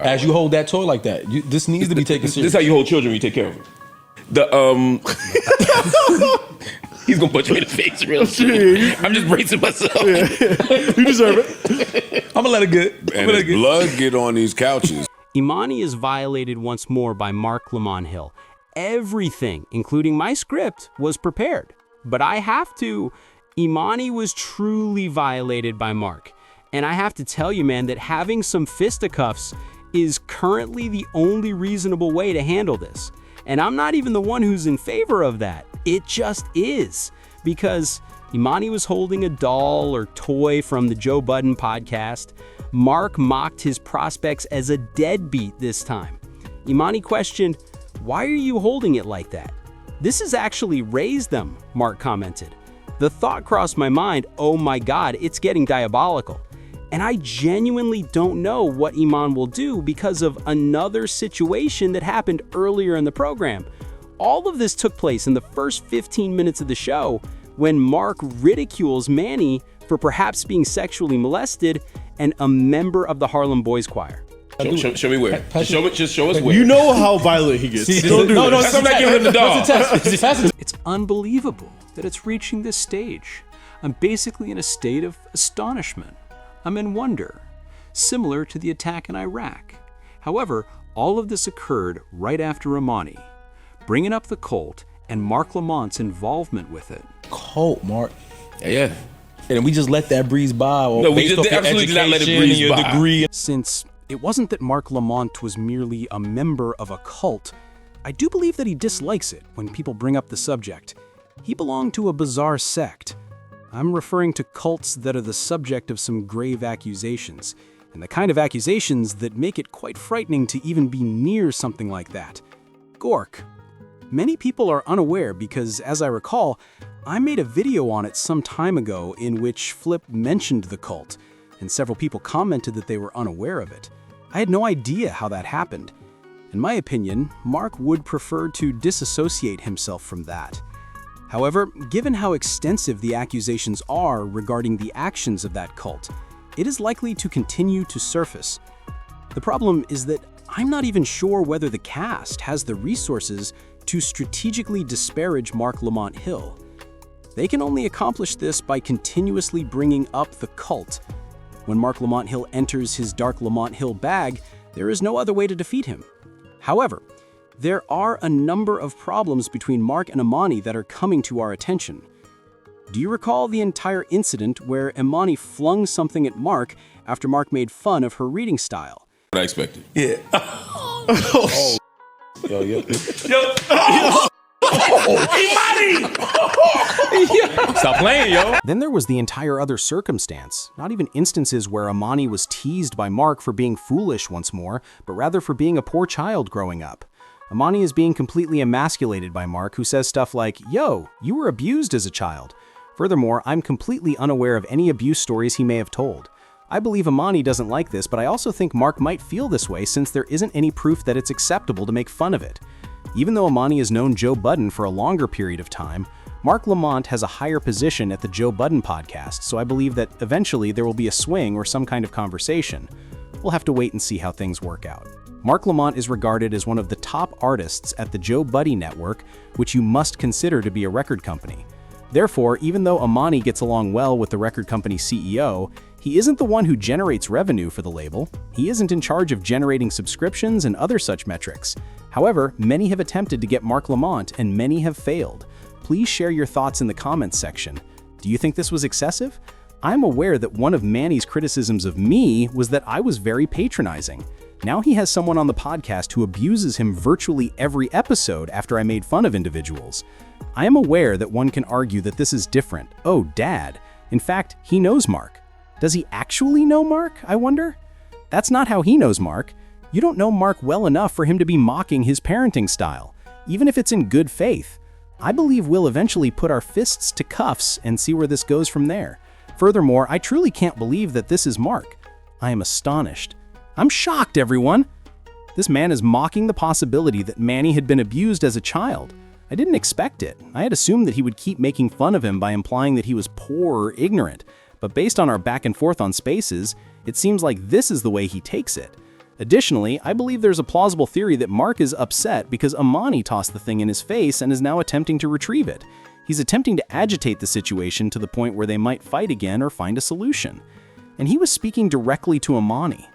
As you hold that toy like that, this needs to be taken seriously. This is how you hold children when you take care of them. He's gonna punch me in the face real soon. I'm just bracing myself. Yeah. You deserve it. I'm gonna let it get. And his blood get on these couches. Emanny is violated once more by Marc Lamont Hill. Everything, including my script, was prepared. But I have to. Emanny was truly violated by Marc. And I have to tell you, man, that having some fisticuffs is currently the only reasonable way to handle this. And I'm not even the one who's in favor of that. It just is. Because Emanny was holding a doll or toy from the Joe Budden podcast. Marc mocked his prospects as a deadbeat this time. Emanny questioned, "Why are you holding it like that?" "This has actually raised them," Marc commented. The thought crossed my mind, oh my God, it's getting diabolical. And I genuinely don't know what Eman will do because of another situation that happened earlier in the program. All of this took place in the first 15 minutes of the show when Marc ridicules Manny for perhaps being sexually molested and a member of the Harlem Boys Choir. Show me where. Just show us where. You know how violent he gets. Don't do this. I'm not giving him the dog. It's unbelievable that it's reaching this stage. I'm basically in a state of astonishment. I'm in wonder, similar to the attack in Iraq. However, all of this occurred right after Emanny, bringing up the cult and Marc Lamont's involvement with it. Cult, Marc. Yeah. And we just let that breeze by. No, we just absolutely did not let it breeze by. Degree. Since it wasn't that Marc Lamont was merely a member of a cult, I do believe that he dislikes it when people bring up the subject. He belonged to a bizarre sect. I'm referring to cults that are the subject of some grave accusations, and the kind of accusations that make it quite frightening to even be near something like that. Gork. Many people are unaware because, as I recall, I made a video on it some time ago in which Flip mentioned the cult, and several people commented that they were unaware of it. I had no idea how that happened. In my opinion, Marc would prefer to disassociate himself from that. However, given how extensive the accusations are regarding the actions of that cult, it is likely to continue to surface. The problem is that I'm not even sure whether the cast has the resources to strategically disparage Marc Lamont Hill. They can only accomplish this by continuously bringing up the cult. When Marc Lamont Hill enters his Dark Lamont Hill bag, there is no other way to defeat him. However, there are a number of problems between Marc and Emanny that are coming to our attention. Do you recall the entire incident where Emanny flung something at Marc after Marc made fun of her reading style? What I expected. Yeah. Oh. Yo. Stop playing, yo. Then there was the entire other circumstance, not even instances where Emanny was teased by Marc for being foolish once more, but rather for being a poor child growing up. Emanny is being completely emasculated by Marc, who says stuff like, "Yo, you were abused as a child." Furthermore, I'm completely unaware of any abuse stories he may have told. I believe Emanny doesn't like this, but I also think Marc might feel this way since there isn't any proof that it's acceptable to make fun of it. Even though Emanny has known Joe Budden for a longer period of time, Marc Lamont has a higher position at the Joe Budden podcast, so I believe that eventually there will be a swing or some kind of conversation. We'll have to wait and see how things work out. Marc Lamont is regarded as one of the top artists at the Joe Budden network, which you must consider to be a record company. Therefore, even though Emanny gets along well with the record company's CEO, he isn't the one who generates revenue for the label. He isn't in charge of generating subscriptions and other such metrics. However, many have attempted to get Marc Lamont, and many have failed. Please share your thoughts in the comments section. Do you think this was excessive? I'm aware that one of Manny's criticisms of me was that I was very patronizing. Now he has someone on the podcast who abuses him virtually every episode after I made fun of individuals. I am aware that one can argue that this is different. Oh, Dad. In fact, he knows Marc. Does he actually know Marc, I wonder? That's not how he knows Marc. You don't know Marc well enough for him to be mocking his parenting style, even if it's in good faith. I believe we'll eventually put our fists to cuffs and see where this goes from there. Furthermore, I truly can't believe that this is Marc. I am astonished. I'm shocked, everyone. This man is mocking the possibility that Manny had been abused as a child. I didn't expect it. I had assumed that he would keep making fun of him by implying that he was poor or ignorant. But based on our back and forth on Spaces, it seems like this is the way he takes it. Additionally, I believe there's a plausible theory that Marc is upset because Emanny tossed the thing in his face and is now attempting to retrieve it. He's attempting to agitate the situation to the point where they might fight again or find a solution. And he was speaking directly to Emanny,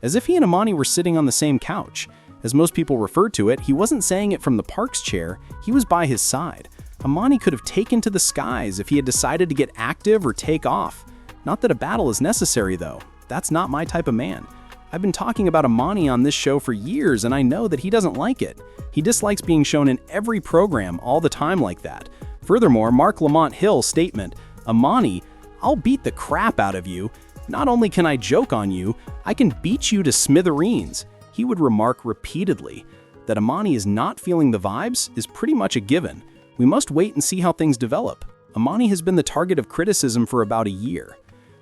as if he and Emanny were sitting on the same couch. As most people refer to it, he wasn't saying it from the Park's chair, he was by his side. Emanny could have taken to the skies if he had decided to get active or take off. Not that a battle is necessary though, that's not my type of man. I've been talking about Emanny on this show for years and I know that he doesn't like it. He dislikes being shown in every program all the time like that. Furthermore, Marc Lamont Hill's statement, "Emanny, I'll beat the crap out of you. Not only can I joke on you, I can beat you to smithereens," he would remark repeatedly. That Emanny is not feeling the vibes is pretty much a given. We must wait and see how things develop. Emanny has been the target of criticism for about a year.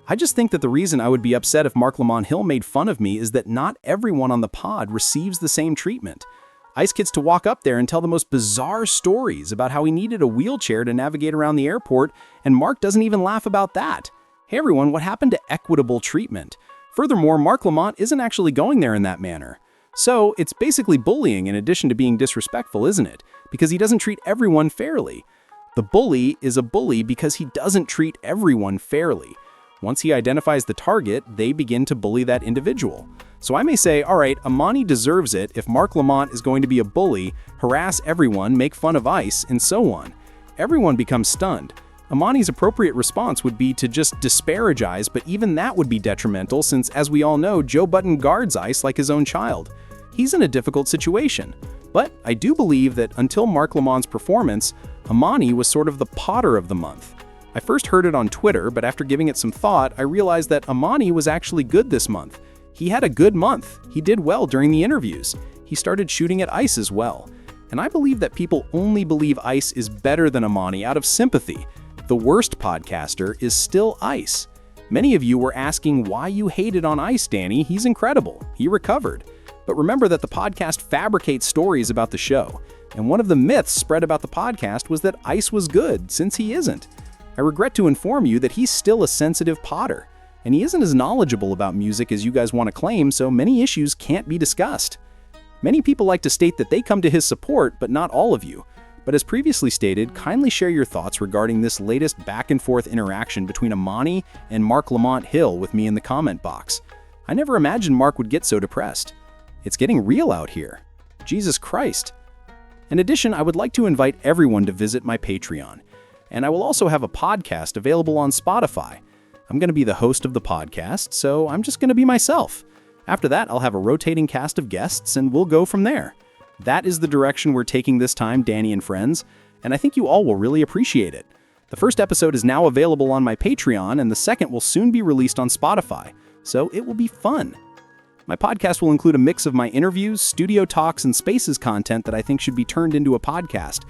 I just think that the reason I would be upset if Marc Lamont Hill made fun of me is that not everyone on the pod receives the same treatment. Ice gets to walk up there and tell the most bizarre stories about how he needed a wheelchair to navigate around the airport, and Marc doesn't even laugh about that. Hey everyone, what happened to equitable treatment? Furthermore, Marc Lamont isn't actually going there in that manner. So, it's basically bullying in addition to being disrespectful, isn't it? Because he doesn't treat everyone fairly. The bully is a bully because he doesn't treat everyone fairly. Once he identifies the target, they begin to bully that individual. So I may say, alright, Emanny deserves it if Marc Lamont is going to be a bully, harass everyone, make fun of Ice, and so on. Everyone becomes stunned. Emanny's appropriate response would be to just disparage Ice, but even that would be detrimental since, as we all know, Joe Budden guards Ice like his own child. He's in a difficult situation. But I do believe that until Marc Lamont's performance, Emanny was sort of the Potter of the month. I first heard it on Twitter, but after giving it some thought, I realized that Emanny was actually good this month. He had a good month. He did well during the interviews. He started shooting at Ice as well. And I believe that people only believe Ice is better than Emanny out of sympathy. The worst podcaster is still Ice. Many of you were asking why you hated on Ice, Danny. He's incredible. He recovered. But remember that the podcast fabricates stories about the show. And one of the myths spread about the podcast was that Ice was good, since he isn't. I regret to inform you that he's still a sensitive Potter. And he isn't as knowledgeable about music as you guys want to claim, so many issues can't be discussed. Many people like to state that they come to his support, but not all of you. But as previously stated, kindly share your thoughts regarding this latest back and forth interaction between Emanny and Marc Lamont Hill with me in the comment box. I never imagined Marc would get so depressed. It's getting real out here. Jesus Christ. In addition, I would like to invite everyone to visit my Patreon. And I will also have a podcast available on Spotify. I'm going to be the host of the podcast, so I'm just going to be myself. After that, I'll have a rotating cast of guests, and we'll go from there. That is the direction we're taking this time, Danny and friends, and I think you all will really appreciate it. The first episode is now available on my Patreon, and the second will soon be released on Spotify, so it will be fun. My podcast will include a mix of my interviews, studio talks, and spaces content that I think should be turned into a podcast,